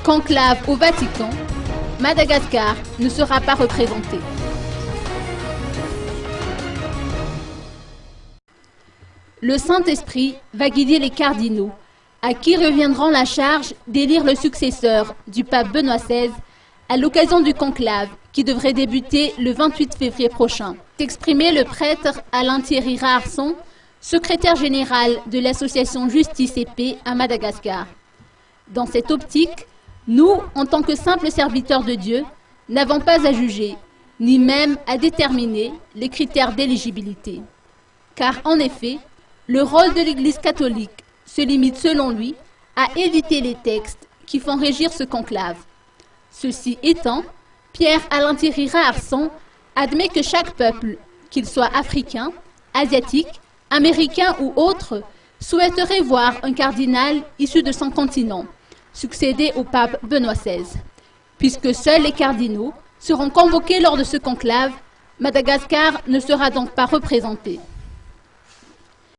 Conclave au Vatican, Madagascar ne sera pas représenté. Le Saint-Esprit va guider les cardinaux, à qui reviendra la charge d'élire le successeur du pape Benoît XVI à l'occasion du conclave qui devrait débuter le 28 février prochain. Exprimé le prêtre Alain Thierry Raharson, secrétaire général de l'association Justice et Paix à Madagascar. Dans cette optique, nous, en tant que simples serviteurs de Dieu, n'avons pas à juger, ni même à déterminer les critères d'éligibilité. Car en effet, le rôle de l'Église catholique se limite selon lui à éviter les textes qui font régir ce conclave. Ceci étant, Pierre Alain Thierry Raharson admet que chaque peuple, qu'il soit africain, asiatique, américain ou autre, souhaiterait voir un cardinal issu de son continent succéder au pape Benoît XVI. Puisque seuls les cardinaux seront convoqués lors de ce conclave, Madagascar ne sera donc pas représenté.